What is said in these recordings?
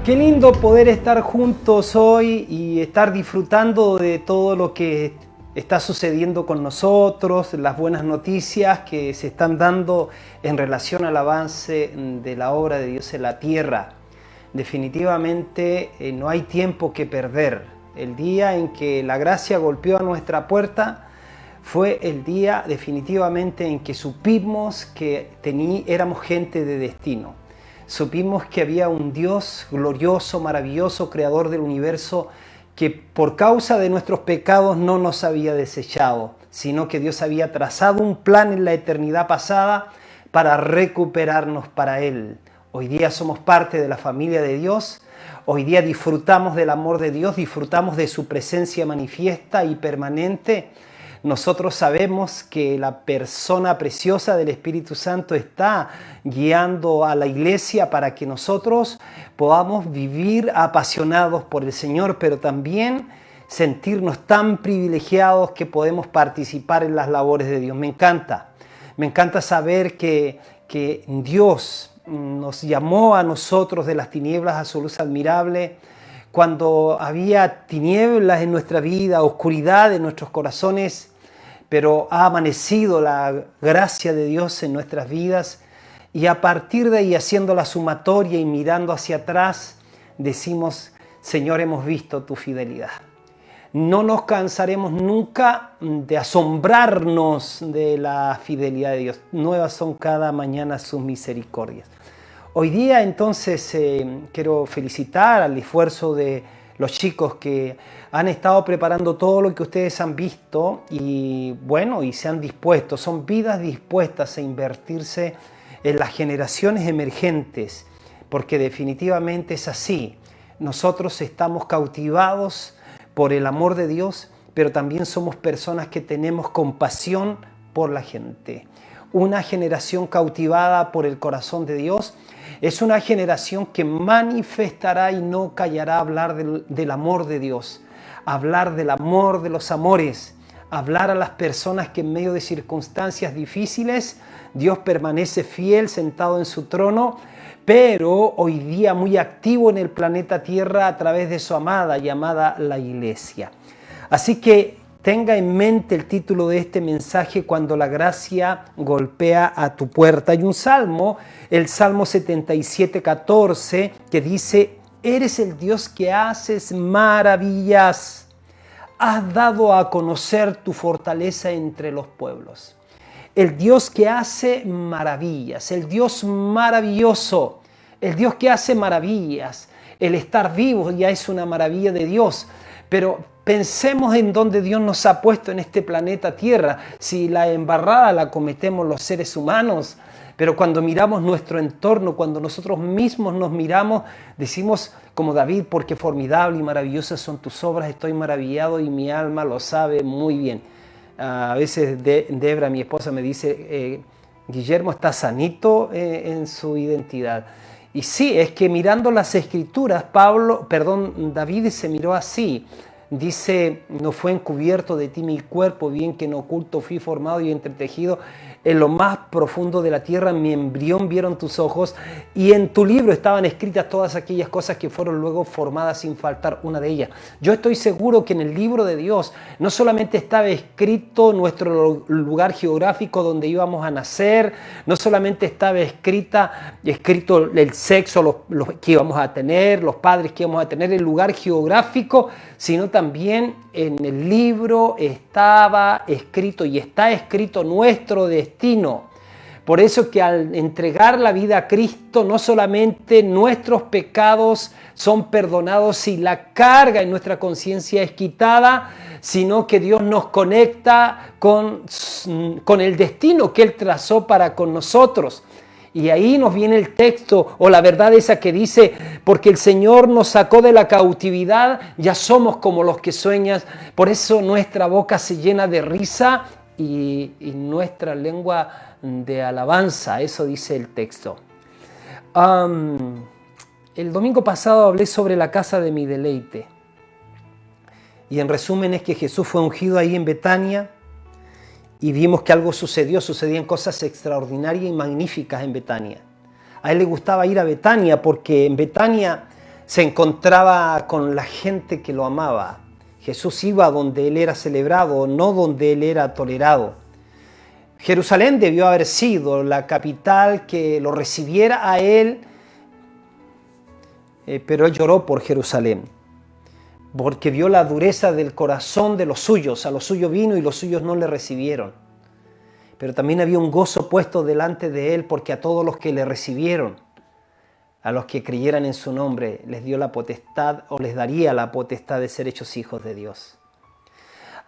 Qué lindo poder estar juntos hoy y estar disfrutando de todo lo que está sucediendo con nosotros, las buenas noticias que se están dando en relación al avance de la obra de Dios en la tierra. Definitivamente no hay tiempo que perder. El día en que la gracia golpeó a nuestra puerta fue el día definitivamente en que supimos que éramos gente de destino. Supimos que había un Dios glorioso, maravilloso, creador del universo, que por causa de nuestros pecados no nos había desechado, sino que Dios había trazado un plan en la eternidad pasada para recuperarnos para Él. Hoy día somos parte de la familia de Dios, hoy día disfrutamos del amor de Dios, disfrutamos de su presencia manifiesta y permanente. Nosotros sabemos que la persona preciosa del Espíritu Santo está guiando a la iglesia para que nosotros podamos vivir apasionados por el Señor, pero también sentirnos tan privilegiados que podemos participar en las labores de Dios. Me encanta saber que Dios nos llamó a nosotros de las tinieblas a su luz admirable. Cuando había tinieblas en nuestra vida, oscuridad en nuestros corazones, pero ha amanecido la gracia de Dios en nuestras vidas y a partir de ahí, haciendo la sumatoria y mirando hacia atrás, decimos: Señor, hemos visto tu fidelidad. No nos cansaremos nunca de asombrarnos de la fidelidad de Dios. Nuevas son cada mañana sus misericordias. Hoy día entonces quiero felicitar al esfuerzo de los chicos que han estado preparando todo lo que ustedes han visto y se han dispuesto, son vidas dispuestas a invertirse en las generaciones emergentes, porque definitivamente es así. Nosotros estamos cautivados por el amor de Dios, pero también somos personas que tenemos compasión por la gente. Una generación cautivada por el corazón de Dios es una generación que manifestará y no callará hablar del amor de Dios, hablar del amor de los amores, hablar a las personas que en medio de circunstancias difíciles Dios permanece fiel sentado en su trono, pero hoy día muy activo en el planeta Tierra a través de su amada llamada la Iglesia. Así que tenga en mente el título de este mensaje: cuando la gracia golpea a tu puerta. Hay un salmo, el Salmo 77:14, que dice: eres el Dios que haces maravillas. Has dado a conocer tu fortaleza entre los pueblos. El Dios que hace maravillas, el Dios maravilloso, el Dios que hace maravillas. El estar vivo ya es una maravilla de Dios, pero pensemos en dónde Dios nos ha puesto en este planeta Tierra. Si la embarrada la cometemos los seres humanos, pero cuando miramos nuestro entorno, cuando nosotros mismos nos miramos, decimos como David: porque formidable y maravillosas son tus obras, estoy maravillado y mi alma lo sabe muy bien. A veces Debra, mi esposa, me dice: Guillermo está en su identidad. Y sí, es que mirando las Escrituras, David se miró así. Dice: no fue encubierto de ti mi cuerpo, bien que en oculto fui formado y entretejido en lo más profundo de la tierra, mi embrión vieron tus ojos, y en tu libro estaban escritas todas aquellas cosas que fueron luego formadas sin faltar una de ellas. Yo estoy seguro que en el libro de Dios no solamente estaba escrito nuestro lugar geográfico donde íbamos a nacer, no solamente estaba escrito el sexo los que íbamos a tener, los padres que íbamos a tener, el lugar geográfico, sino también en el libro estaba escrito y está escrito nuestro destino. Por eso que al entregar la vida a Cristo, no solamente nuestros pecados son perdonados y la carga en nuestra conciencia es quitada, sino que Dios nos conecta con el destino que Él trazó para con nosotros. Y ahí nos viene el texto o la verdad esa que dice: porque el Señor nos sacó de la cautividad, ya somos como los que sueñan. Por eso nuestra boca se llena de risa y nuestra lengua de alabanza. Eso dice el texto. El domingo pasado hablé sobre la casa de mi deleite. Y en resumen es que Jesús fue ungido ahí en Betania. Y vimos que algo sucedían cosas extraordinarias y magníficas en Betania. A él le gustaba ir a Betania porque en Betania se encontraba con la gente que lo amaba. Jesús iba donde Él era celebrado, no donde Él era tolerado. Jerusalén debió haber sido la capital que lo recibiera a Él, pero Él lloró por Jerusalén, porque vio la dureza del corazón de los suyos. A los suyos vino y los suyos no le recibieron. Pero también había un gozo puesto delante de Él, porque a todos los que le recibieron, a los que creyeran en su nombre, les dio la potestad o les daría la potestad de ser hechos hijos de Dios.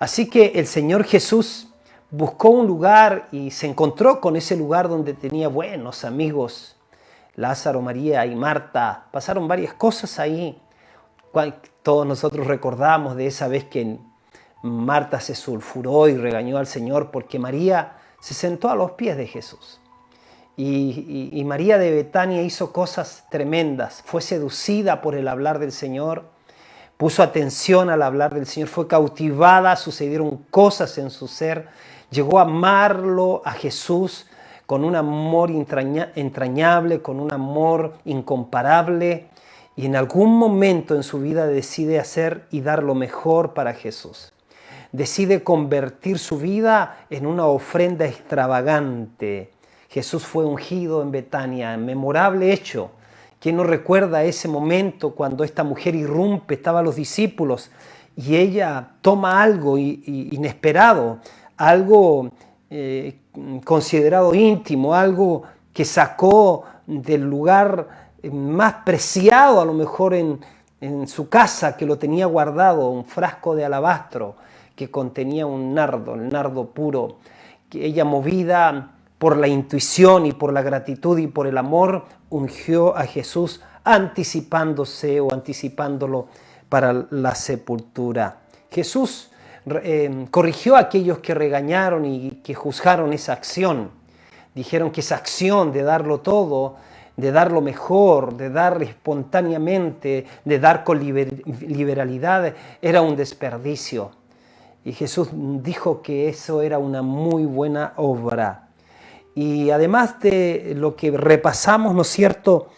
Así que el Señor Jesús buscó un lugar y se encontró con ese lugar donde tenía buenos amigos. Lázaro, María y Marta. Pasaron varias cosas ahí. Todos nosotros recordamos de esa vez que Marta se sulfuró y regañó al Señor porque María se sentó a los pies de Jesús. Y María de Betania hizo cosas tremendas. Fue seducida por el hablar del Señor, puso atención al hablar del Señor, fue cautivada, sucedieron cosas en su ser, llegó a amarlo a Jesús con un amor entrañable, con un amor incomparable, y en algún momento en su vida decide hacer y dar lo mejor para Jesús. Decide convertir su vida en una ofrenda extravagante. Jesús fue ungido en Betania, memorable hecho. ¿Quién no recuerda ese momento cuando esta mujer irrumpe, estaban los discípulos, y ella toma algo inesperado, algo considerado íntimo, algo que sacó del lugar más preciado a lo mejor en su casa, que lo tenía guardado, un frasco de alabastro que contenía un nardo, el nardo puro, que ella, movida por la intuición y por la gratitud y por el amor, ungió a Jesús anticipándose o anticipándolo para la sepultura. Jesús corrigió a aquellos que regañaron y que juzgaron esa acción. Dijeron que esa acción de darlo todo, de dar lo mejor, de dar espontáneamente, de dar con liberalidad, era un desperdicio. Y Jesús dijo que eso era una muy buena obra. Y además de lo que repasamos, ¿no es cierto?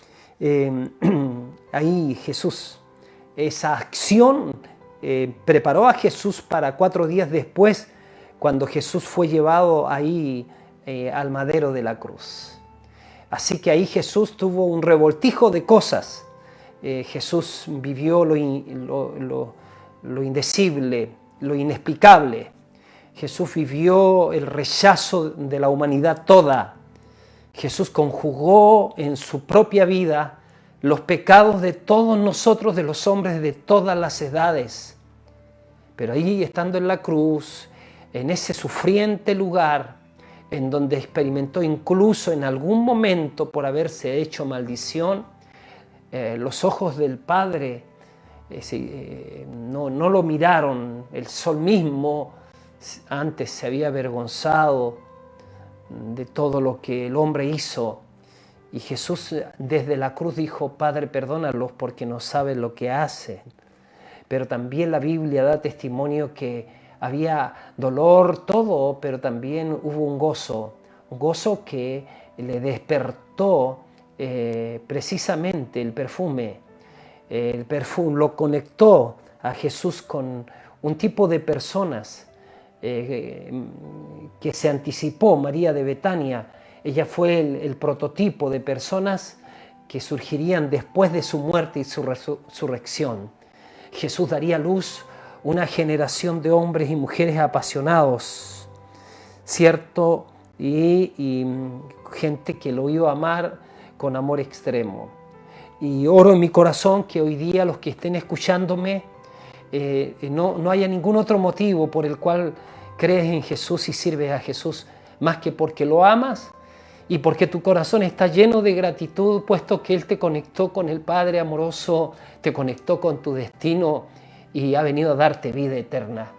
Ahí Jesús, esa acción preparó a Jesús para 4 días después, cuando Jesús fue llevado ahí al madero de la cruz. Así que ahí Jesús tuvo un revoltijo de cosas. Jesús vivió lo indecible, lo inexplicable. Jesús vivió el rechazo de la humanidad toda. Jesús conjugó en su propia vida los pecados de todos nosotros, de los hombres de todas las edades. Pero ahí, estando en la cruz, en ese sufriente lugar, en donde experimentó incluso en algún momento por haberse hecho maldición, los ojos del Padre no lo miraron. El sol mismo antes se había avergonzado de todo lo que el hombre hizo. Y Jesús desde la cruz dijo: Padre, perdónalos porque no saben lo que hacen. Pero también la Biblia da testimonio que había dolor, todo, pero también hubo un gozo que le despertó precisamente el perfume. El perfume lo conectó a Jesús con un tipo de personas que se anticipó. María de Betania, ella fue el prototipo de personas que surgirían después de su muerte y su resurrección. Jesús daría a luz una generación de hombres y mujeres apasionados, ¿cierto? Y gente que lo iba a amar con amor extremo. Y oro en mi corazón que hoy día los que estén escuchándome no haya ningún otro motivo por el cual crees en Jesús y sirves a Jesús, más que porque lo amas y porque tu corazón está lleno de gratitud, puesto que Él te conectó con el Padre amoroso, te conectó con tu destino y ha venido a darte vida eterna.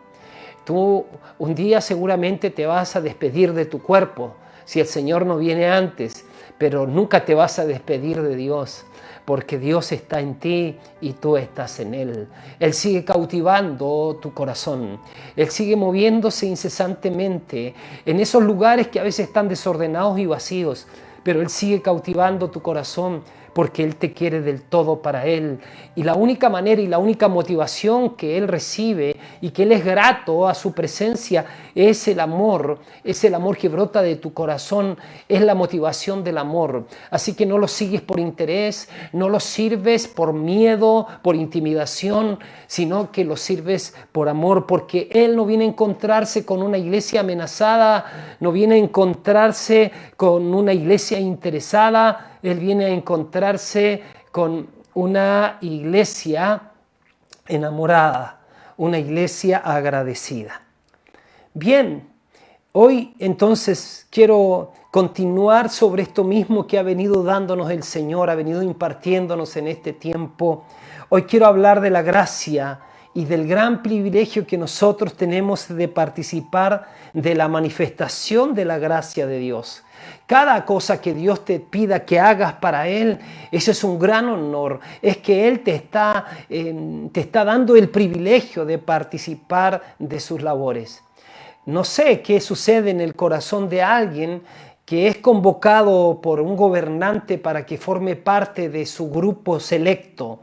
Tú un día seguramente te vas a despedir de tu cuerpo, si el Señor no viene antes, pero nunca te vas a despedir de Dios, porque Dios está en ti y tú estás en Él. Él sigue cautivando tu corazón. Él sigue moviéndose incesantemente en esos lugares que a veces están desordenados y vacíos, pero Él sigue cautivando tu corazón porque Él te quiere del todo para Él. Y la única manera y la única motivación que Él recibe y que Él es grato a su presencia es el amor que brota de tu corazón, es la motivación del amor. Así que no lo sigues por interés, no lo sirves por miedo, por intimidación, sino que lo sirves por amor, porque Él no viene a encontrarse con una iglesia amenazada, no viene a encontrarse con una iglesia interesada, Él viene a encontrarse con una iglesia enamorada, una iglesia agradecida. Bien, hoy entonces quiero continuar sobre esto mismo que ha venido dándonos el Señor, ha venido impartiéndonos en este tiempo. Hoy quiero hablar de la gracia y del gran privilegio que nosotros tenemos de participar de la manifestación de la gracia de Dios. Cada cosa que Dios te pida que hagas para Él, eso es un gran honor. Es que Él te está dando el privilegio de participar de sus labores. No sé qué sucede en el corazón de alguien que es convocado por un gobernante para que forme parte de su grupo selecto.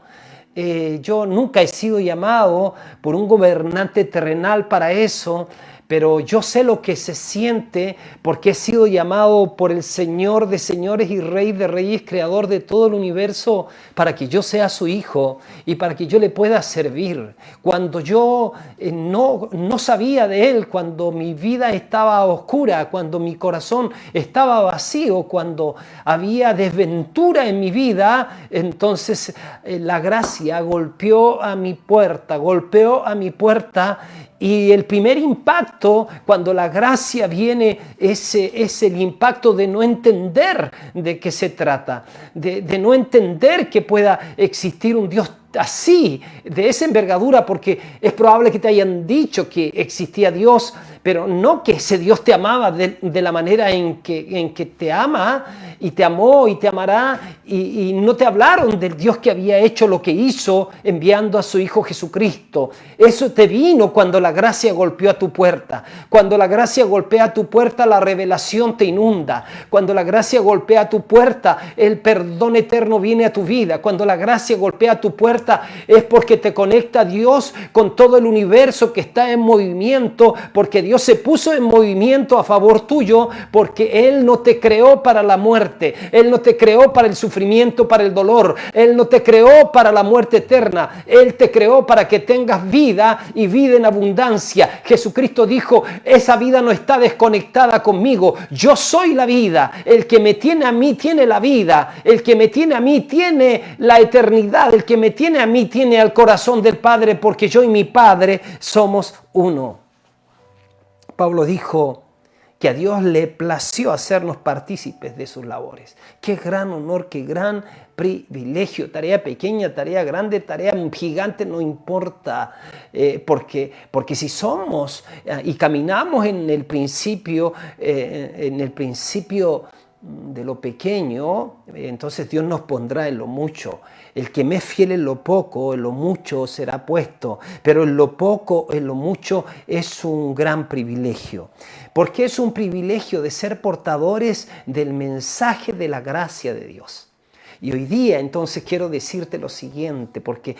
Yo nunca he sido llamado por un gobernante terrenal para eso, pero yo sé lo que se siente porque he sido llamado por el Señor de señores y Rey de reyes, creador de todo el universo, para que yo sea su hijo y para que yo le pueda servir. Cuando yo no sabía de Él, cuando mi vida estaba oscura, cuando mi corazón estaba vacío, cuando había desventura en mi vida, entonces la gracia golpeó a mi puerta, y el primer impacto, cuando la gracia viene, es el impacto de no entender de qué se trata, de no entender que pueda existir un Dios así, de esa envergadura, porque es probable que te hayan dicho que existía Dios, pero no que ese Dios te amaba de la manera en que te ama y te amó y te amará, y no te hablaron del Dios que había hecho lo que hizo enviando a su Hijo Jesucristo. Eso te vino cuando la gracia golpeó a tu puerta. Cuando la gracia golpea a tu puerta, la revelación te inunda. Cuando la gracia golpea a tu puerta, el perdón eterno viene a tu vida. Cuando la gracia golpea a tu puerta, es porque te conecta a Dios con todo el universo que está en movimiento, porque Dios se puso en movimiento a favor tuyo, porque Él no te creó para la muerte, Él no te creó para el sufrimiento, para el dolor, Él no te creó para la muerte eterna, Él te creó para que tengas vida y vida en abundancia. Jesucristo dijo, esa vida no está desconectada conmigo, yo soy la vida, el que me tiene a mí tiene la vida, el que me tiene a mí tiene la eternidad, el que me tiene a mí tiene al corazón del Padre, porque yo y mi Padre somos uno. Pablo dijo que a Dios le plació hacernos partícipes de sus labores. Qué gran honor, qué gran privilegio. Tarea pequeña, tarea grande, tarea gigante, no importa. Porque si somos y caminamos en el principio de lo pequeño, entonces Dios nos pondrá en lo mucho. El que me es fiel en lo poco, en lo mucho será puesto, pero en lo poco, en lo mucho es un gran privilegio. Porque es un privilegio de ser portadores del mensaje de la gracia de Dios. Y hoy día entonces quiero decirte lo siguiente, porque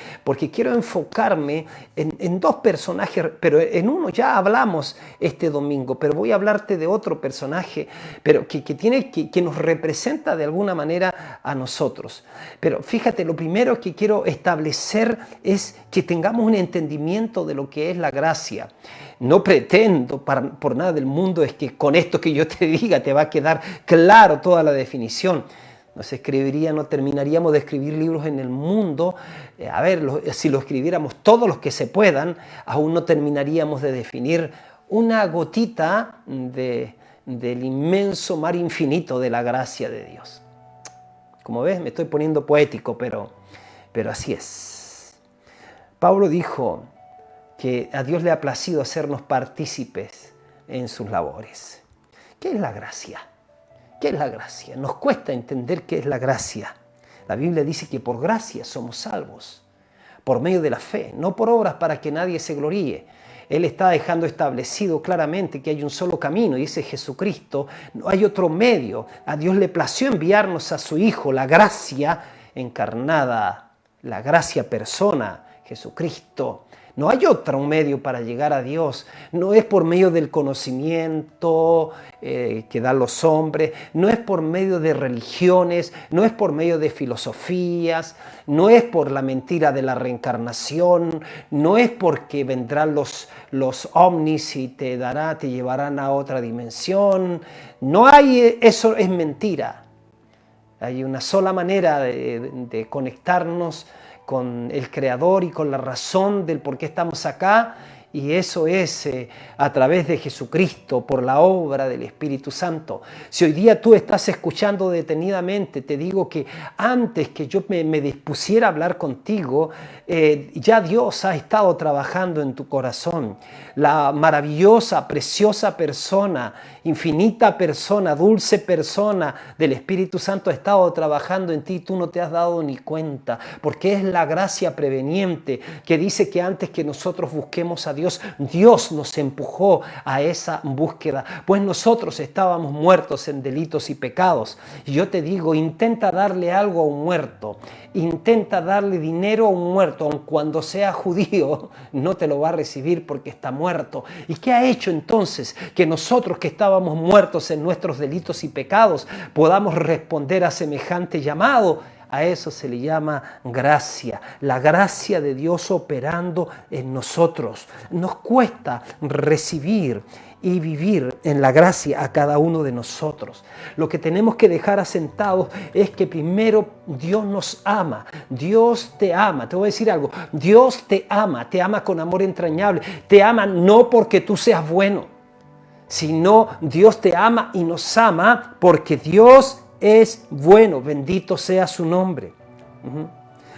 quiero enfocarme en dos personajes, pero en uno ya hablamos este domingo, pero voy a hablarte de otro personaje, pero que nos representa de alguna manera a nosotros. Pero fíjate, lo primero que quiero establecer es que tengamos un entendimiento de lo que es la gracia. No pretendo por nada del mundo es que con esto que yo te diga te va a quedar claro toda la definición. No terminaríamos de escribir libros en el mundo. Si lo escribiéramos todos los que se puedan, aún no terminaríamos de definir una gotita del inmenso mar infinito de la gracia de Dios. Como ves, me estoy poniendo poético, pero así es. Pablo dijo que a Dios le ha placido hacernos partícipes en sus labores. ¿Qué es la gracia? ¿Qué es la gracia? Nos cuesta entender qué es la gracia. La Biblia dice que por gracia somos salvos, por medio de la fe, no por obras para que nadie se gloríe. Él está dejando establecido claramente que hay un solo camino y ese es Jesucristo. No hay otro medio. A Dios le plació enviarnos a su Hijo, la gracia, encarnada, la gracia persona, Jesucristo. No hay otro medio para llegar a Dios. No es por medio del conocimiento que dan los hombres, no es por medio de religiones, no es por medio de filosofías, no es por la mentira de la reencarnación, no es porque vendrán los ovnis y te llevarán a otra dimensión. No hay, eso es mentira. Hay una sola manera de conectarnos con el Creador y con la razón del por qué estamos acá, y eso es a través de Jesucristo, por la obra del Espíritu Santo. Si hoy día tú estás escuchando detenidamente, te digo que antes que yo me dispusiera a hablar contigo, ya Dios ha estado trabajando en tu corazón. La maravillosa, preciosa persona, infinita persona, dulce persona del Espíritu Santo ha estado trabajando en ti, tú no te has dado ni cuenta, porque es la gracia preveniente que dice que antes que nosotros busquemos a Dios, Dios nos empujó a esa búsqueda, pues nosotros estábamos muertos en delitos y pecados. Y yo te digo, intenta darle algo a un muerto, intenta darle dinero a un muerto, aun cuando sea judío, no te lo va a recibir porque está muerto. ¿Y qué ha hecho entonces que nosotros que estábamos muertos en nuestros delitos y pecados podamos responder a semejante llamado? A eso se le llama gracia, la gracia de Dios operando en nosotros. Nos cuesta recibir y vivir en la gracia a cada uno de nosotros. Lo que tenemos que dejar asentados es que primero Dios nos ama, Dios te ama. Te voy a decir algo, Dios te ama con amor entrañable, te ama no porque tú seas bueno, sino Dios te ama y nos ama porque Dios es bueno, bendito sea su nombre.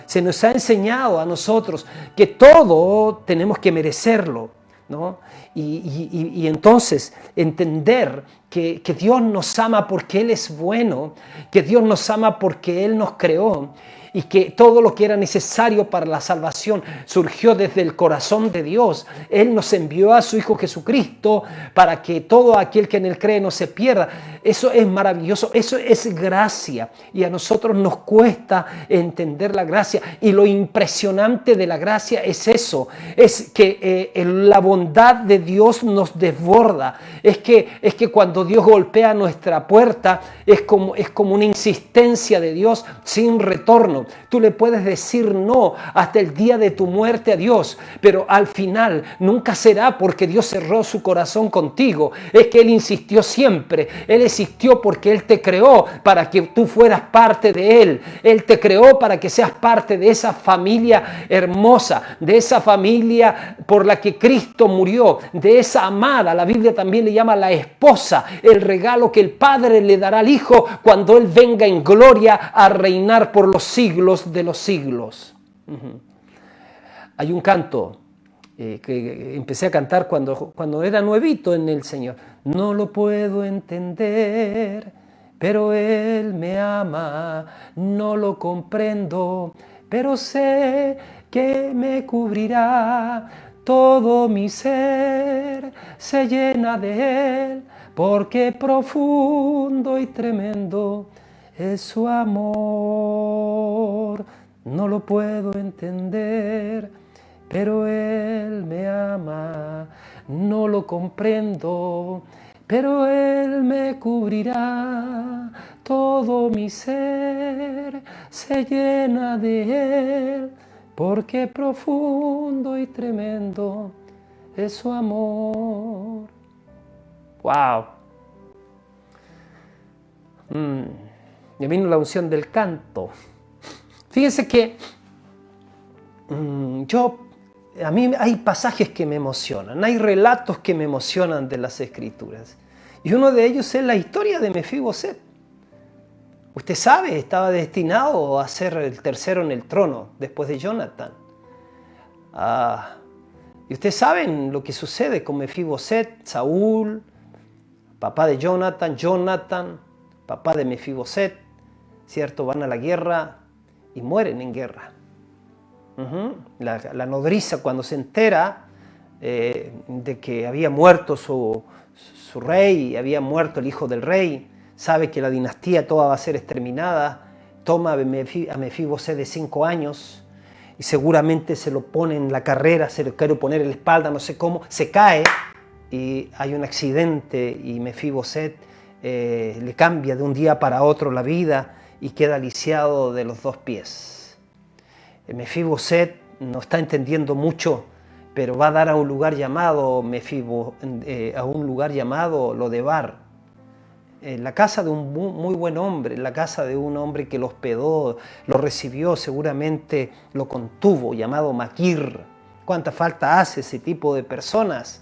Se nos ha enseñado a nosotros que todo tenemos que merecerlo, ¿no? Y entonces entender que Dios nos ama porque Él es bueno, que Dios nos ama porque Él nos creó, y que todo lo que era necesario para la salvación surgió desde el corazón de Dios. Él nos envió a su Hijo Jesucristo para que todo aquel que en Él cree no se pierda. Eso es maravilloso, eso es gracia, y a nosotros nos cuesta entender la gracia, y lo impresionante de la gracia es eso, es que la bondad de Dios nos desborda, es que cuando Dios golpea nuestra puerta es como una insistencia de Dios sin retorno. Tú le puedes decir no hasta el día de tu muerte a Dios, pero al final nunca será porque Dios cerró su corazón contigo. Es que Él insistió siempre. Él existió porque Él te creó para que tú fueras parte de Él. Él te creó para que seas parte de esa familia hermosa, de esa familia por la que Cristo murió, de esa amada. La Biblia también le llama la esposa, el regalo que el Padre le dará al Hijo cuando Él venga en gloria a reinar por los siglos de los siglos. Hay un canto que empecé a cantar cuando era nuevito en el Señor. No lo puedo entender, pero Él me ama. No lo comprendo, pero sé que me cubrirá. Todo mi ser se llena de Él, porque profundo y tremendo es su amor. No lo puedo entender, pero Él me ama. No lo comprendo, pero Él me cubrirá. Todo mi ser se llena de Él, porque profundo y tremendo es su amor. ¡Wow! Me vino la unción del canto. Fíjense que a mí hay pasajes que me emocionan, hay relatos que me emocionan de las Escrituras. Y uno de ellos es la historia de Mefiboset. Usted sabe, estaba destinado a ser el tercero en el trono después de Jonathan. Y ustedes saben lo que sucede con Mefiboset, Saúl, papá de Jonathan, papá de Mefiboset, ¿cierto? Van a la guerra y mueren en guerra. La nodriza, cuando se entera de que había muerto su rey, había muerto el hijo del rey, sabe que la dinastía toda va a ser exterminada, toma a Mefiboset de 5 años y seguramente se lo pone en la carrera, se lo quiere poner en la espalda, no sé cómo, se cae y hay un accidente y Mefiboset le cambia de un día para otro la vida y queda lisiado de los 2 pies. Mefiboset no está entendiendo mucho, pero va a dar a un lugar llamado Lodebar, la casa de un muy buen hombre, la casa de un hombre que lo hospedó, lo recibió, seguramente lo contuvo, llamado Maquir. ¿Cuánta falta hace ese tipo de personas?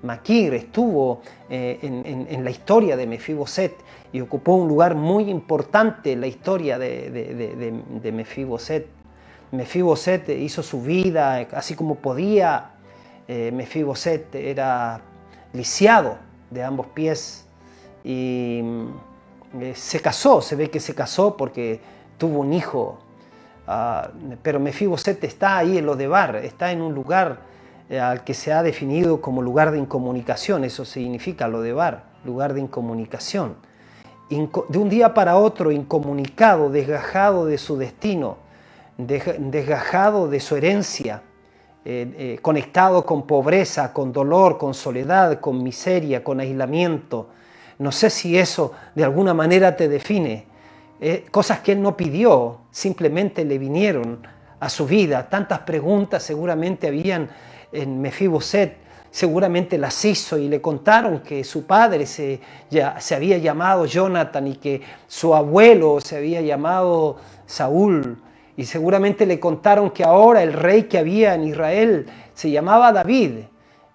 Maquir estuvo en la historia de Mefiboset y ocupó un lugar muy importante en la historia de Mefiboset. Mefiboset hizo su vida así como podía. Mefiboset era lisiado de ambos pies y se casó, se ve que se casó porque tuvo un hijo, pero Mefiboset está ahí en Lodebar, está en un lugar al que se ha definido como lugar de incomunicación. Eso significa Lodebar, lugar de incomunicación. De un día para otro, incomunicado, desgajado de su destino, desgajado de su herencia, conectado con pobreza, con dolor, con soledad, con miseria, con aislamiento. No sé si eso de alguna manera te define. Cosas que él no pidió, simplemente le vinieron a su vida. Tantas preguntas seguramente habían en Mefiboset, seguramente las hizo y le contaron que su padre se había llamado Jonathan y que su abuelo se había llamado Saúl. Y seguramente le contaron que ahora el rey que había en Israel se llamaba David.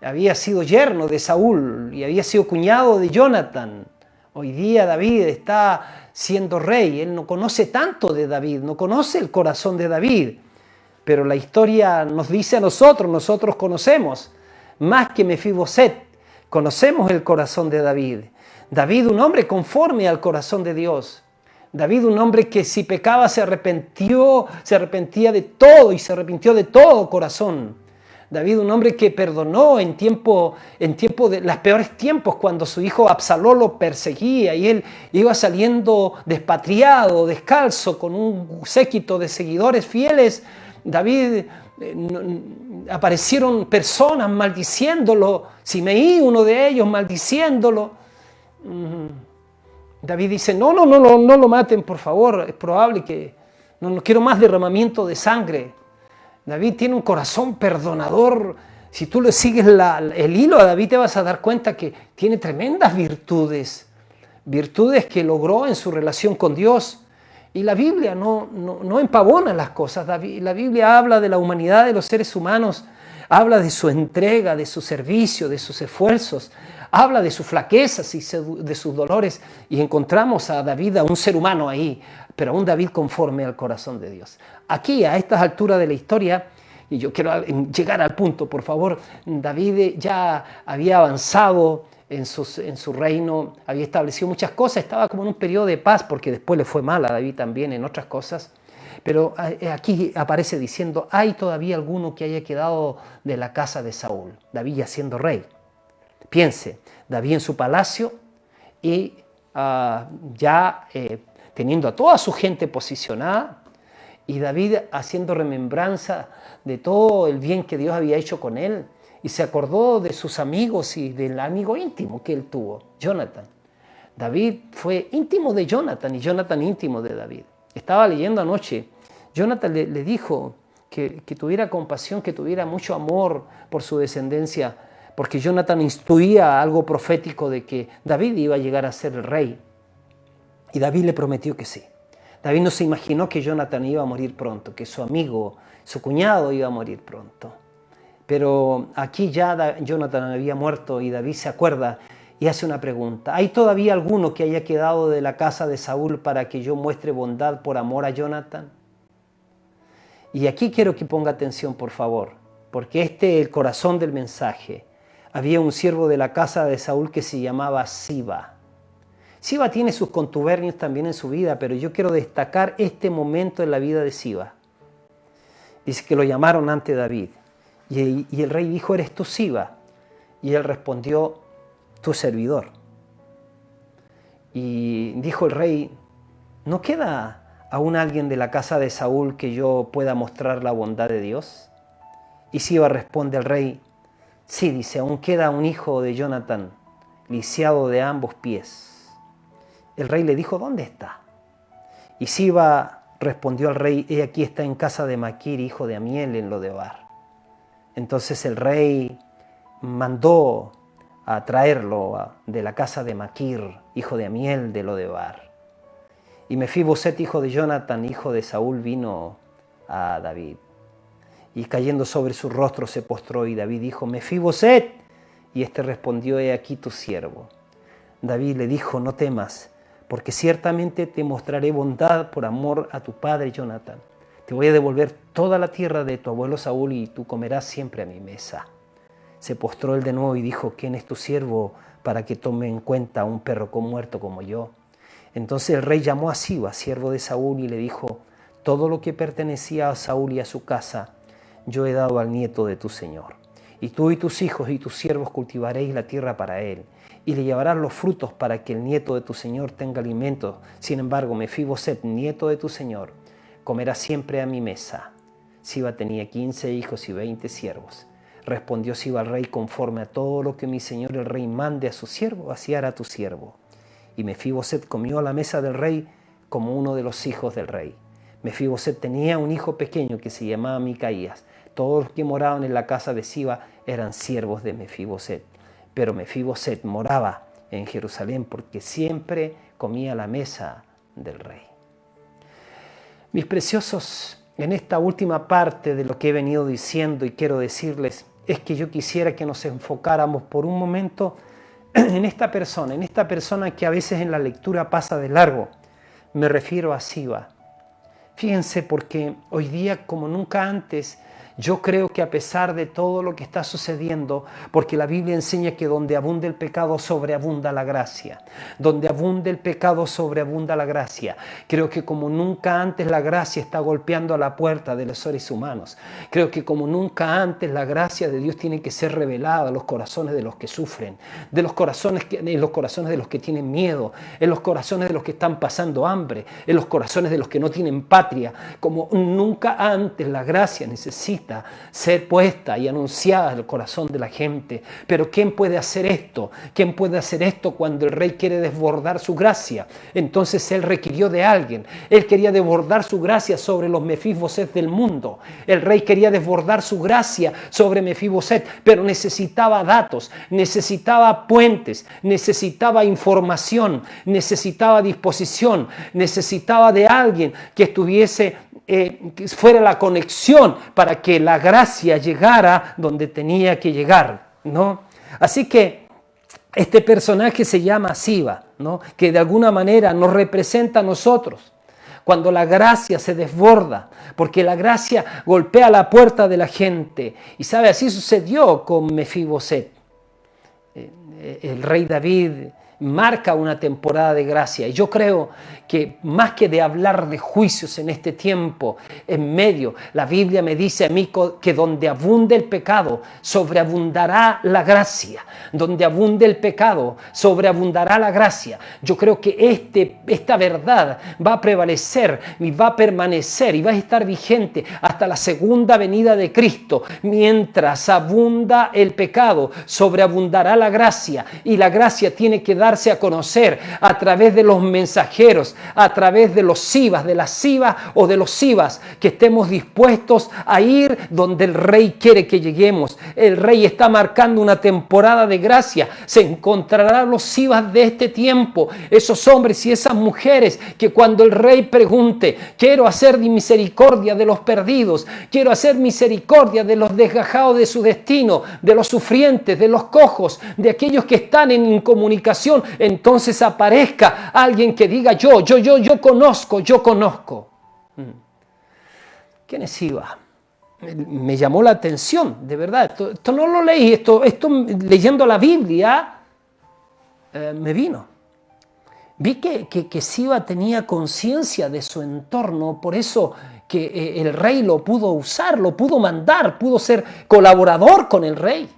Había sido yerno de Saúl y había sido cuñado de Jonathan. Hoy día David está siendo rey. Él no conoce tanto de David, no conoce el corazón de David. Pero la historia nos dice a nosotros conocemos más que Mefiboset. Conocemos el corazón de David. David, un hombre conforme al corazón de Dios. David, un hombre que si pecaba se arrepentía de todo y se arrepintió de todo corazón. David, un hombre que perdonó en tiempo de los peores tiempos, cuando su hijo Absalón lo perseguía y él iba saliendo despatriado, descalzo, con un séquito de seguidores fieles. David, aparecieron personas maldiciéndolo, Simeí, uno de ellos, maldiciéndolo. David dice, no lo maten, por favor, es probable que no quiero más derramamiento de sangre. David tiene un corazón perdonador. Si tú le sigues el hilo a David, te vas a dar cuenta que tiene tremendas virtudes que logró en su relación con Dios. Y la Biblia no empavona las cosas. La Biblia habla de la humanidad de los seres humanos, habla de su entrega, de su servicio, de sus esfuerzos, habla de sus flaquezas y de sus dolores, y encontramos a David, a un ser humano ahí, pero a un David conforme al corazón de Dios. Aquí, a estas alturas de la historia, y yo quiero llegar al punto, por favor, David ya había avanzado en su reino, había establecido muchas cosas, estaba como en un periodo de paz, porque después le fue mal a David también en otras cosas. Pero aquí aparece diciendo, hay todavía alguno que haya quedado de la casa de Saúl, David ya siendo rey. Piense, David en su palacio y teniendo a toda su gente posicionada, y David haciendo remembranza de todo el bien que Dios había hecho con él, y se acordó de sus amigos y del amigo íntimo que él tuvo, Jonathan. David fue íntimo de Jonathan y Jonathan íntimo de David. Estaba leyendo anoche, Jonathan le dijo que tuviera compasión, que tuviera mucho amor por su descendencia, porque Jonathan instruía algo profético de que David iba a llegar a ser el rey. Y David le prometió que sí. David no se imaginó que Jonathan iba a morir pronto, que su amigo, su cuñado iba a morir pronto. Pero aquí ya Jonathan había muerto y David se acuerda y hace una pregunta. ¿Hay todavía alguno que haya quedado de la casa de Saúl para que yo muestre bondad por amor a Jonathan? Y aquí quiero que ponga atención, por favor, porque este es el corazón del mensaje. Había un siervo de la casa de Saúl que se llamaba Siba. Siba tiene sus contubernios también en su vida, pero yo quiero destacar este momento en la vida de Siba. Dice que lo llamaron ante David. Y el rey dijo, ¿eres tú Siba? Y él respondió, tu servidor. Y dijo el rey, ¿no queda ¿aún alguien de la casa de Saúl que yo pueda mostrar la bondad de Dios? Y Siba responde al rey, sí, dice, aún queda un hijo de Jonatán, lisiado de ambos pies. El rey le dijo, ¿dónde está? Y Siba respondió al rey, he aquí está en casa de Maquir, hijo de Amiel, en Lodebar. Entonces el rey mandó a traerlo de la casa de Maquir, hijo de Amiel, de Lodebar. Y Mefiboset, hijo de Jonatán, hijo de Saúl, vino a David. Y cayendo sobre su rostro se postró, y David dijo, Mefiboset. Y éste respondió, he aquí tu siervo. David le dijo, no temas, porque ciertamente te mostraré bondad por amor a tu padre Jonatán. Te voy a devolver toda la tierra de tu abuelo Saúl, y tú comerás siempre a mi mesa. Se postró él de nuevo y dijo, ¿quién es tu siervo para que tome en cuenta a un perro muerto como yo? Entonces el rey llamó a Siba, siervo de Saúl, y le dijo, todo lo que pertenecía a Saúl y a su casa, yo he dado al nieto de tu señor. Y tú y tus hijos y tus siervos cultivaréis la tierra para él, y le llevarás los frutos para que el nieto de tu señor tenga alimento. Sin embargo, Mefiboset, nieto de tu señor, comerá siempre a mi mesa. Siba tenía 15 hijos y 20 siervos. Respondió Siba al rey, conforme a todo lo que mi señor el rey mande a su siervo, así hará tu siervo. Y Mefiboset comió a la mesa del rey como uno de los hijos del rey. Mefiboset tenía un hijo pequeño que se llamaba Micaías. Todos los que moraban en la casa de Siba eran siervos de Mefiboset. Pero Mefiboset moraba en Jerusalén porque siempre comía a la mesa del rey. Mis preciosos, en esta última parte de lo que he venido diciendo y quiero decirles, es que yo quisiera que nos enfocáramos por un momento en esta persona que a veces en la lectura pasa de largo. Me refiero a Siba. Fíjense, porque hoy día como nunca antes, yo creo que a pesar de todo lo que está sucediendo, porque la Biblia enseña que donde abunda el pecado, sobreabunda la gracia. Donde abunda el pecado, sobreabunda la gracia. Creo que como nunca antes la gracia está golpeando a la puerta de los seres humanos. Creo que como nunca antes la gracia de Dios tiene que ser revelada a los corazones de los que sufren, en los corazones de los que tienen miedo, en los corazones de los que están pasando hambre, en los corazones de los que no tienen patria. Como nunca antes la gracia necesita ser puesta y anunciada al corazón de la gente. Pero ¿quién puede hacer esto? ¿Quién puede hacer esto cuando el rey quiere desbordar su gracia? Entonces él requirió de alguien. Él quería desbordar su gracia sobre los Mefiboset del mundo. El rey quería desbordar su gracia sobre Mefiboset, pero necesitaba datos, necesitaba puentes, necesitaba información, necesitaba disposición, necesitaba de alguien que estuviese que fuera la conexión para que la gracia llegara donde tenía que llegar, ¿no? Así que este personaje se llama Siba, ¿no? Que de alguna manera nos representa a nosotros. Cuando la gracia se desborda, porque la gracia golpea la puerta de la gente. Y sabe, así sucedió con Mefiboset. El rey David marca una temporada de gracia. Y yo creo que más que de hablar de juicios en este tiempo, en medio, la Biblia me dice a mí que donde abunde el pecado, sobreabundará la gracia. Donde abunde el pecado, sobreabundará la gracia. Yo creo que esta verdad va a prevalecer y va a permanecer y va a estar vigente hasta la segunda venida de Cristo. Mientras abunda el pecado, sobreabundará la gracia, y la gracia tiene que darse a conocer a través de los mensajeros, a través de los Sibas, de las Sibas o de los Sibas, que estemos dispuestos a ir donde el Rey quiere que lleguemos. El Rey está marcando una temporada de gracia. Se encontrarán los Sibas de este tiempo, esos hombres y esas mujeres que cuando el Rey pregunte, quiero hacer misericordia de los perdidos, quiero hacer misericordia de los desgajados de su destino, de los sufrientes, de los cojos, de aquellos que están en incomunicación, entonces aparezca alguien que diga yo conozco. ¿Quién es Siba? Me llamó la atención, de verdad. Esto no lo leí, esto leyendo la Biblia me vino. Vi que Siba tenía conciencia de su entorno, por eso que el rey lo pudo usar, lo pudo mandar, pudo ser colaborador con el rey.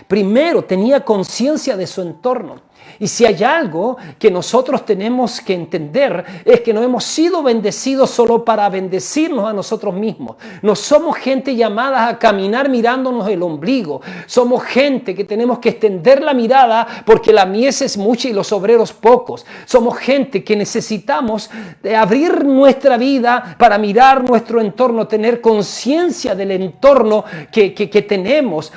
Primero, tenía conciencia de su entorno. Y si hay algo que nosotros tenemos que entender es que no hemos sido bendecidos solo para bendecirnos a nosotros mismos. No somos gente llamada a caminar mirándonos el ombligo. Somos gente que tenemos que extender la mirada porque la mies es mucha y los obreros pocos. Somos gente que necesitamos abrir nuestra vida para mirar nuestro entorno, tener conciencia del entorno que tenemos.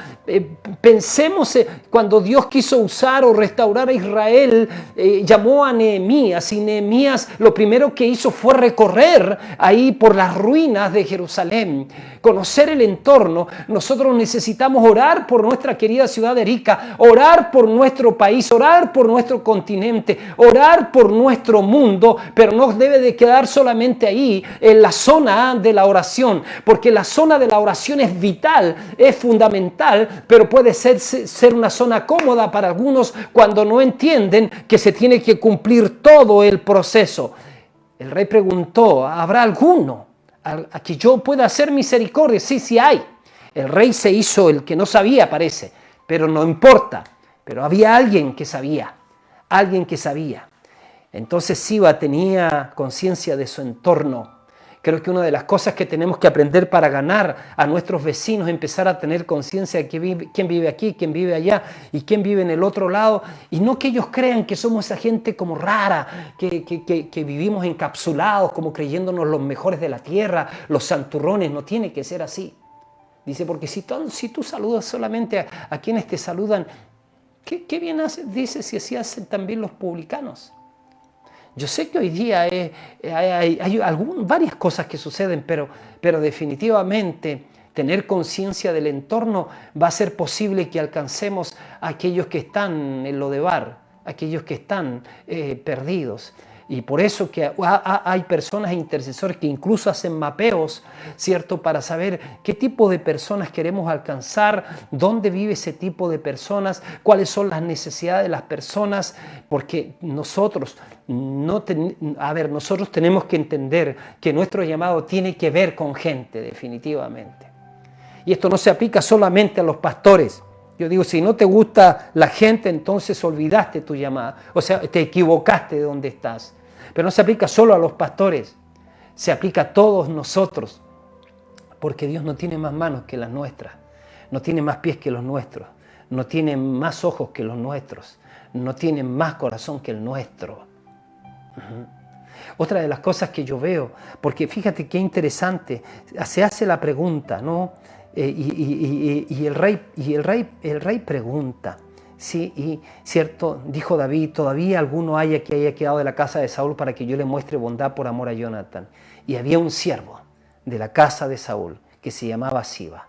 Pensemos cuando Dios quiso usar o restaurar a Israel, llamó a Nehemías, y Nehemías lo primero que hizo fue recorrer ahí por las ruinas de Jerusalén, conocer el entorno. Nosotros necesitamos orar por nuestra querida ciudad de Arica, orar por nuestro país, orar por nuestro continente, orar por nuestro mundo, pero no debe de quedar solamente ahí en la zona de la oración, porque la zona de la oración es vital, es fundamental, pero puede ser una zona cómoda para algunos cuando no entienden que se tiene que cumplir todo el proceso. El rey preguntó, ¿habrá alguno a que yo pueda hacer misericordia? Sí, sí hay. El rey se hizo el que no sabía, parece, pero no importa. Pero había alguien que sabía, alguien que sabía. Entonces Siba tenía conciencia de su entorno. Creo que una de las cosas que tenemos que aprender para ganar a nuestros vecinos es empezar a tener conciencia de quién vive aquí, quién vive allá y quién vive en el otro lado. Y no que ellos crean que somos esa gente como rara, que vivimos encapsulados como creyéndonos los mejores de la tierra, los santurrones. No tiene que ser así. Dice, porque si tú saludas solamente a quienes te saludan, ¿qué bien haces? Dice, si así hacen también los publicanos. Yo sé que hoy día hay varias cosas que suceden, pero definitivamente tener conciencia del entorno va a ser posible que alcancemos a aquellos que están en Lodebar, aquellos que están perdidos. Y por eso que hay personas e intercesores que incluso hacen mapeos, ¿cierto? Para saber qué tipo de personas queremos alcanzar, dónde vive ese tipo de personas, cuáles son las necesidades de las personas, porque nosotros tenemos que entender que nuestro llamado tiene que ver con gente, definitivamente. Y esto no se aplica solamente a los pastores. Yo digo, si no te gusta la gente, entonces olvidaste tu llamada. O sea, te equivocaste de dónde estás. Pero no se aplica solo a los pastores, se aplica a todos nosotros. Porque Dios no tiene más manos que las nuestras, no tiene más pies que los nuestros, no tiene más ojos que los nuestros, no tiene más corazón que el nuestro. Otra de las cosas que yo veo, porque fíjate qué interesante, se hace la pregunta, ¿no? Y el rey pregunta, sí, y cierto, dijo David, todavía alguno haya que haya quedado de la casa de Saúl para que yo le muestre bondad por amor a Jonathan. Y había un siervo de la casa de Saúl que se llamaba Siba,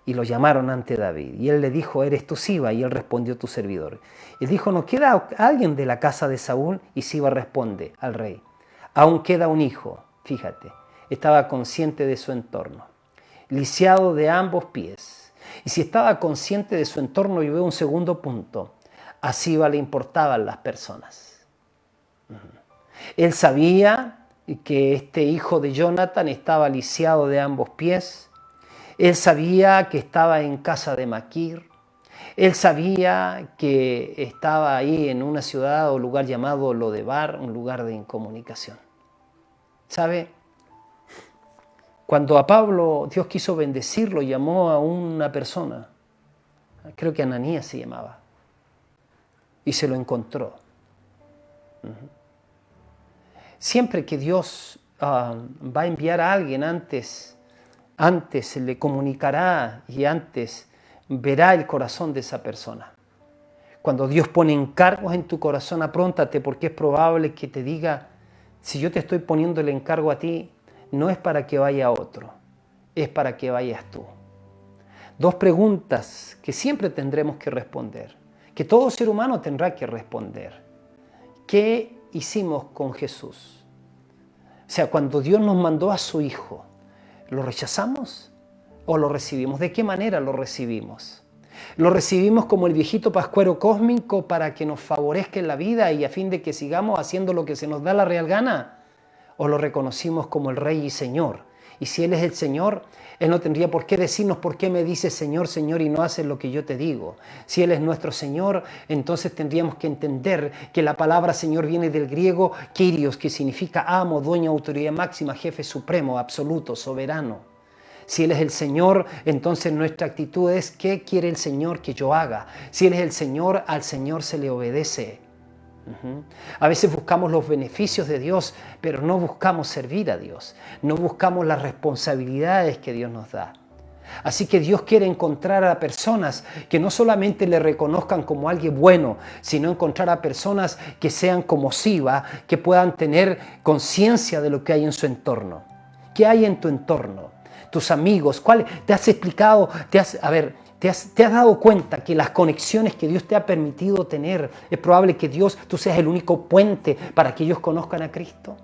y lo llamaron ante David. Y él le dijo, ¿eres tú Siba? Y él respondió, tu servidor. Y dijo, ¿no queda alguien de la casa de Saúl? Y Siba responde al rey, aún queda un hijo. Fíjate, estaba consciente de su entorno, lisiado de ambos pies. Y si estaba consciente de su entorno, yo veo un segundo punto. A Siba le importaban las personas. Él sabía que este hijo de Jonathan estaba lisiado de ambos pies. Él sabía que estaba en casa de Maquir. Él sabía que estaba ahí en una ciudad o lugar llamado Lodebar, un lugar de incomunicación. ¿Sabe? Cuando a Pablo Dios quiso bendecirlo, llamó a una persona, creo que Ananías se llamaba, y se lo encontró. Siempre que Dios va a enviar a alguien, antes le comunicará y antes verá el corazón de esa persona. Cuando Dios pone encargos en tu corazón, apróntate, porque es probable que te diga, si yo te estoy poniendo el encargo a ti, no es para que vaya otro, es para que vayas tú. Dos preguntas que siempre tendremos que responder, que todo ser humano tendrá que responder. ¿Qué hicimos con Jesús? O sea, cuando Dios nos mandó a su Hijo, ¿lo rechazamos o lo recibimos? ¿De qué manera lo recibimos? ¿Lo recibimos como el viejito pascuero cósmico para que nos favorezca en la vida y a fin de que sigamos haciendo lo que se nos da la real gana? ¿O lo reconocimos como el Rey y Señor Y si Él es el Señor, Él no tendría por qué decirnos por qué me dices Señor, Señor y no haces lo que yo te digo. Si Él es nuestro Señor, entonces tendríamos que entender que la palabra Señor viene del griego Kyrios, que significa amo, dueño, autoridad máxima, jefe supremo, absoluto, soberano. Si Él es el Señor, entonces nuestra actitud es ¿qué quiere el Señor que yo haga? Si Él es el Señor, al Señor se le obedece. A veces buscamos los beneficios de Dios, pero no buscamos servir a Dios. No buscamos las responsabilidades que Dios nos da. Así que Dios quiere encontrar a personas que no solamente le reconozcan como alguien bueno, sino encontrar a personas que sean como Siba, que puedan tener conciencia de lo que hay en su entorno. ¿Qué hay en tu entorno? Tus amigos, ¿cuál? ¿Te has explicado? ¿Te has dado cuenta que las conexiones que Dios te ha permitido tener, es probable que tú seas el único puente para que ellos conozcan a Cristo?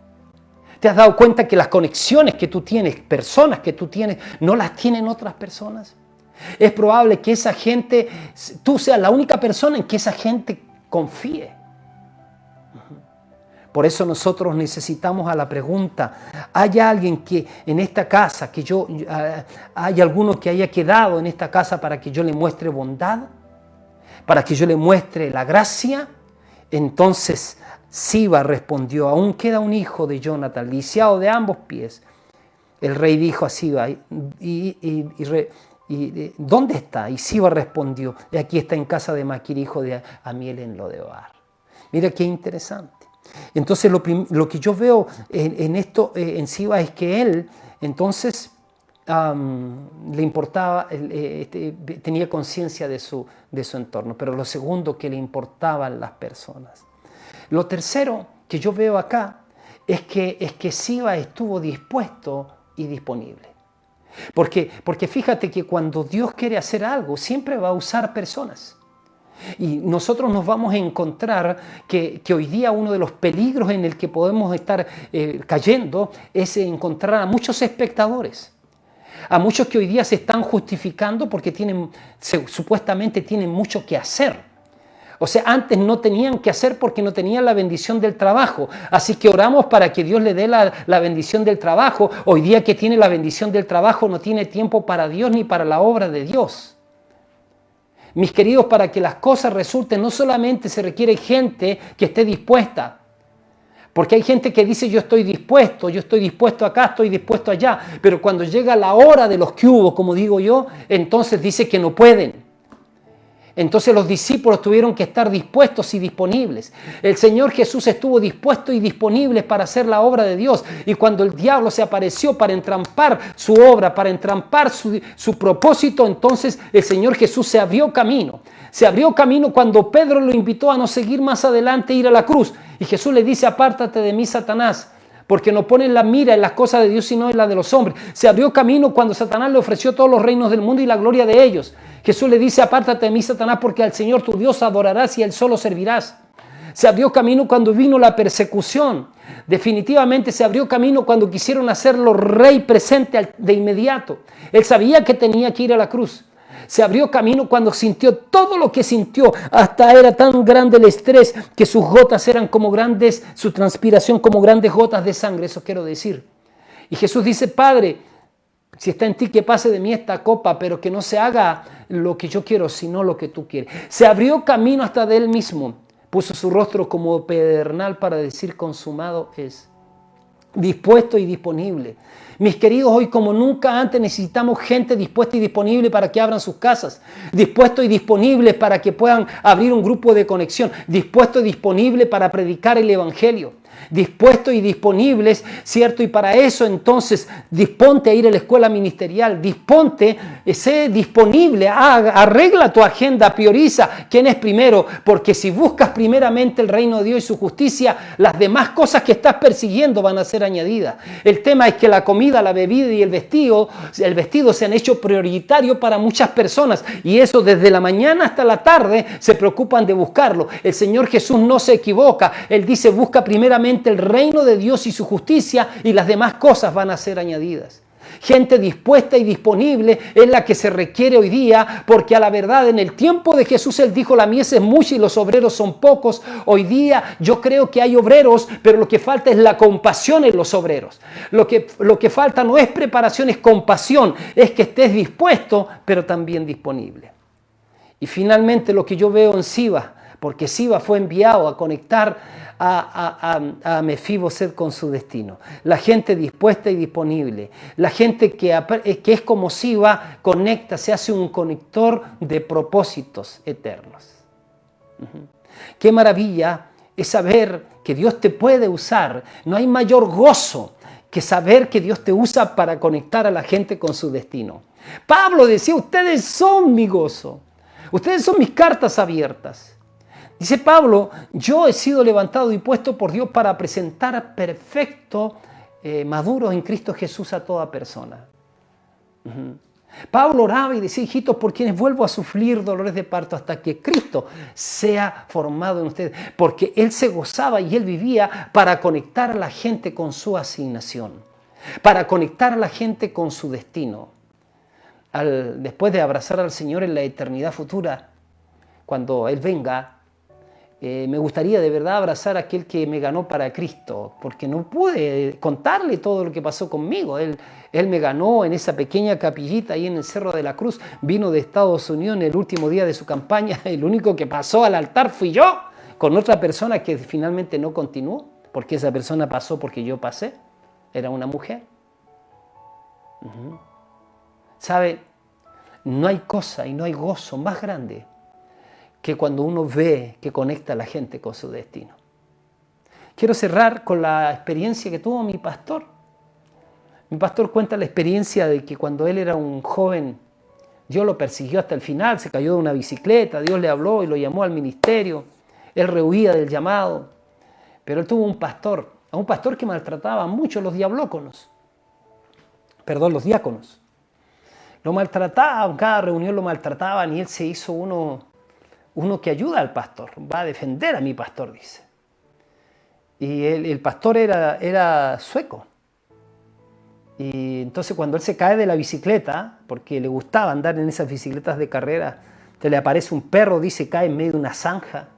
¿Te has dado cuenta que las conexiones que tú tienes, personas que tú tienes, no las tienen otras personas? Es probable que esa gente, tú seas la única persona en que esa gente confíe. Por eso nosotros necesitamos a la pregunta, ¿hay alguien que en esta casa, hay alguno que haya quedado en esta casa para que yo le muestre bondad? ¿Para que yo le muestre la gracia? Entonces Siba respondió, aún queda un hijo de Jonathan, lisiado de ambos pies. El rey dijo a Siba, ¿dónde está? Y Siba respondió, aquí está en casa de Maquir, hijo de Amiel en Lodebar. Mira qué interesante. Entonces lo que yo veo en Siba es que él entonces le importaba, tenía conciencia de su entorno, pero lo segundo, que le importaban las personas. Lo tercero que yo veo acá es que Siba estuvo dispuesto y disponible. Porque fíjate que cuando Dios quiere hacer algo, siempre va a usar personas. Y nosotros nos vamos a encontrar que hoy día uno de los peligros en el que podemos estar cayendo es encontrar a muchos espectadores. A muchos que hoy día se están justificando porque supuestamente tienen mucho que hacer. O sea, antes no tenían que hacer porque no tenían la bendición del trabajo. Así que oramos para que Dios le dé la bendición del trabajo. Hoy día que tiene la bendición del trabajo no tiene tiempo para Dios ni para la obra de Dios. Mis queridos, para que las cosas resulten, no solamente se requiere gente que esté dispuesta. Porque hay gente que dice yo estoy dispuesto acá, estoy dispuesto allá. Pero cuando llega la hora de los que hubo, como digo yo, entonces dice que no pueden. Entonces los discípulos tuvieron que estar dispuestos y disponibles. El Señor Jesús estuvo dispuesto y disponible para hacer la obra de Dios. Y cuando el diablo se apareció para entrampar su obra, para entrampar su propósito, entonces el Señor Jesús se abrió camino. Se abrió camino cuando Pedro lo invitó a no seguir más adelante e ir a la cruz. Y Jesús le dice, apártate de mí, Satanás, porque no ponen la mira en las cosas de Dios, sino en las de los hombres. Se abrió camino cuando Satanás le ofreció todos los reinos del mundo y la gloria de ellos. Jesús le dice, apártate de mí, Satanás, porque al Señor tu Dios adorarás y a Él solo servirás. Se abrió camino cuando vino la persecución. Definitivamente se abrió camino cuando quisieron hacerlo rey presente de inmediato. Él sabía que tenía que ir a la cruz. Se abrió camino cuando sintió todo lo que sintió. Hasta era tan grande el estrés que sus gotas eran como grandes, su transpiración como grandes gotas de sangre. Eso quiero decir. Y Jesús dice, Padre, si está en ti, que pase de mí esta copa, pero que no se haga lo que yo quiero, sino lo que tú quieres. Se abrió camino hasta de él mismo. Puso su rostro como pedernal para decir, consumado es. Dispuesto y disponible. Mis queridos, hoy como nunca antes necesitamos gente dispuesta y disponible para que abran sus casas. Dispuesto y disponible para que puedan abrir un grupo de conexión. Dispuesto y disponible para predicar el evangelio. Dispuestos y disponibles, ¿cierto? Y para eso entonces disponte a ir a la escuela ministerial, disponte, sé disponible, arregla tu agenda, prioriza quién es primero, porque si buscas primeramente el reino de Dios y su justicia, las demás cosas que estás persiguiendo van a ser añadidas. El tema es que la comida, la bebida y el vestido se han hecho prioritarios para muchas personas y eso desde la mañana hasta la tarde se preocupan de buscarlo. El Señor Jesús no se equivoca, Él dice busca primeramente el reino de Dios y su justicia y las demás cosas van a ser añadidas. Gente dispuesta y disponible es la que se requiere hoy día, porque a la verdad en el tiempo de Jesús Él dijo: la mies es mucha y los obreros son pocos. Hoy día yo creo que hay obreros, pero lo que falta es la compasión en los obreros. Lo que falta no es preparación, es compasión, es que estés dispuesto, pero también disponible. Y finalmente lo que yo veo en Siba, porque Siba fue enviado a conectar a Mefiboset con su destino. La gente dispuesta y disponible. La gente que es como Siba, conecta, se hace un conector de propósitos eternos. Qué maravilla es saber que Dios te puede usar. No hay mayor gozo que saber que Dios te usa para conectar a la gente con su destino. Pablo decía: ustedes son mi gozo. Ustedes son mis cartas abiertas. Dice Pablo: yo he sido levantado y puesto por Dios para presentar perfecto, maduros en Cristo Jesús a toda persona. Pablo oraba y decía: hijitos, por quienes vuelvo a sufrir dolores de parto hasta que Cristo sea formado en ustedes. Porque Él se gozaba y Él vivía para conectar a la gente con su asignación, para conectar a la gente con su destino. Después de abrazar al Señor en la eternidad futura, cuando Él venga, me gustaría de verdad abrazar a aquel que me ganó para Cristo, porque no pude contarle todo lo que pasó conmigo. Él me ganó en esa pequeña capillita ahí en el Cerro de la Cruz. Vino de Estados Unidos en el último día de su campaña. El único que pasó al altar fui yo, con otra persona que finalmente no continuó, porque esa persona pasó porque yo pasé. Era una mujer. ¿Sabe? No hay cosa y no hay gozo más grande que cuando uno ve que conecta a la gente con su destino. Quiero cerrar con la experiencia que tuvo mi pastor. Mi pastor cuenta la experiencia de que cuando él era un joven, Dios lo persiguió hasta el final, se cayó de una bicicleta, Dios le habló y lo llamó al ministerio. Él rehuía del llamado, pero él tuvo un pastor que maltrataba mucho los diáconos. Lo maltrataban, cada reunión lo maltrataban y él se hizo uno que ayuda al pastor, va a defender a mi pastor, dice. Y el pastor era sueco. Y entonces cuando él se cae de la bicicleta, porque le gustaba andar en esas bicicletas de carrera, se le aparece un perro, dice, cae en medio de una zanja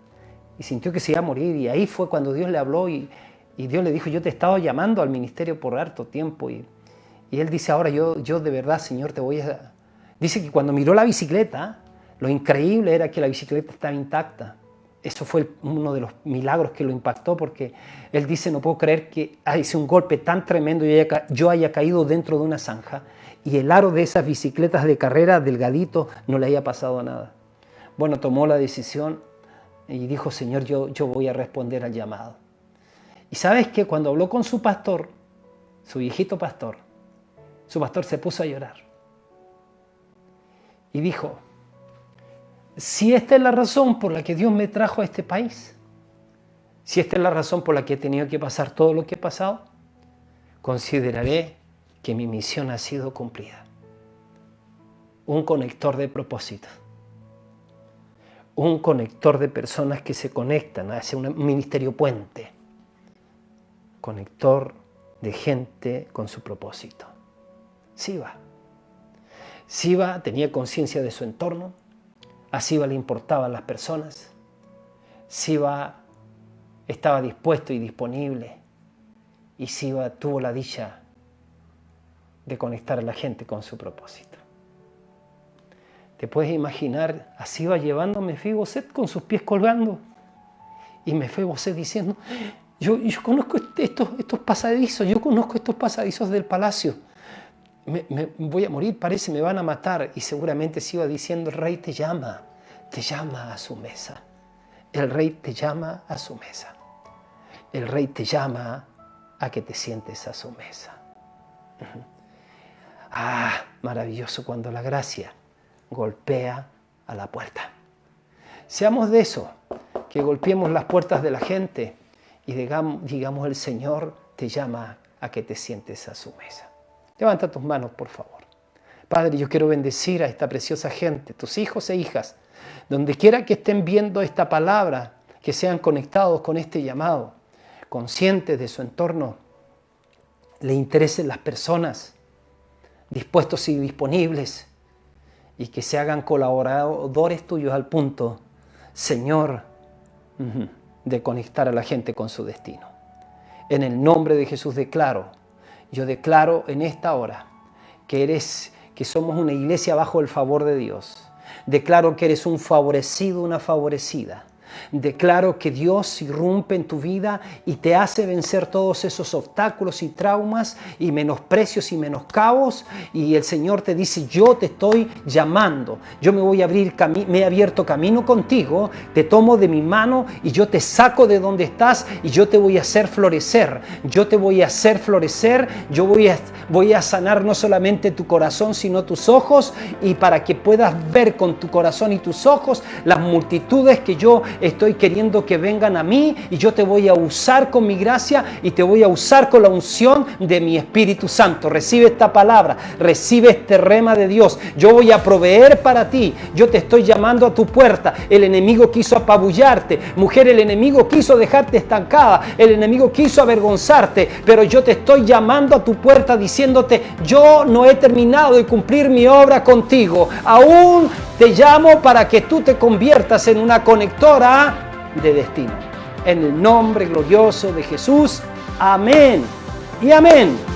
y sintió que se iba a morir. Y ahí fue cuando Dios le habló y Dios le dijo: yo te he estado llamando al ministerio por harto tiempo. Y él dice: ahora yo de verdad, Señor, te voy a... Dice que cuando miró la bicicleta, lo increíble era que la bicicleta estaba intacta. Eso fue uno de los milagros que lo impactó, porque él dice: no puedo creer que hice un golpe tan tremendo y yo haya caído dentro de una zanja y el aro de esas bicicletas de carrera delgadito no le haya pasado nada. Bueno, tomó la decisión y dijo: Señor, yo voy a responder al llamado. Y sabes que cuando habló con su pastor, su viejito pastor, su pastor se puso a llorar y dijo: si esta es la razón por la que Dios me trajo a este país, si esta es la razón por la que he tenido que pasar todo lo que he pasado, consideraré que mi misión ha sido cumplida. Un conector de propósito, un conector de personas que se conectan hacia un ministerio puente, conector de gente con su propósito. Siba tenía conciencia de su entorno. A Siba le importaban las personas. Siba estaba dispuesto y disponible. Y Siba tuvo la dicha de conectar a la gente con su propósito. ¿Te puedes imaginar a Siba llevando a Mefiboset con sus pies colgando? Y Mefiboset diciendo: yo conozco estos pasadizos, yo conozco estos pasadizos del palacio. Me voy a morir, parece, me van a matar. Y seguramente se iba diciendo: el rey te llama a su mesa. El rey te llama a su mesa. El rey te llama a que te sientes a su mesa. Maravilloso cuando la gracia golpea a la puerta. Seamos de eso, que golpeemos las puertas de la gente y digamos: el Señor te llama a que te sientes a su mesa. Levanta tus manos, por favor. Padre, yo quiero bendecir a esta preciosa gente, tus hijos e hijas, donde quiera que estén viendo esta palabra, que sean conectados con este llamado, conscientes de su entorno, le interesen las personas, dispuestos y disponibles, y que se hagan colaboradores tuyos al punto, Señor, de conectar a la gente con su destino. En el nombre de Jesús yo declaro en esta hora que somos una iglesia bajo el favor de Dios. Declaro que eres un favorecido, una favorecida. Declaro que Dios irrumpe en tu vida y te hace vencer todos esos obstáculos y traumas y menosprecios y menoscabos, y el Señor te dice: yo te estoy llamando, yo me he abierto camino contigo, te tomo de mi mano y yo te saco de donde estás y yo te voy a hacer florecer, yo voy a sanar no solamente tu corazón sino tus ojos, y para que puedas ver con tu corazón y tus ojos las multitudes que yo estoy queriendo que vengan a mí, y yo te voy a usar con mi gracia y te voy a usar con la unción de mi Espíritu Santo. Recibe esta palabra, recibe este rema de Dios. Yo voy a proveer para ti, yo te estoy llamando a tu puerta. El enemigo quiso apabullarte, mujer, el enemigo quiso dejarte estancada, el enemigo quiso avergonzarte, pero yo te estoy llamando a tu puerta diciéndote: yo no he terminado de cumplir mi obra contigo, aún te llamo para que tú te conviertas en una conectora de destino. En el nombre glorioso de Jesús. Amén y amén.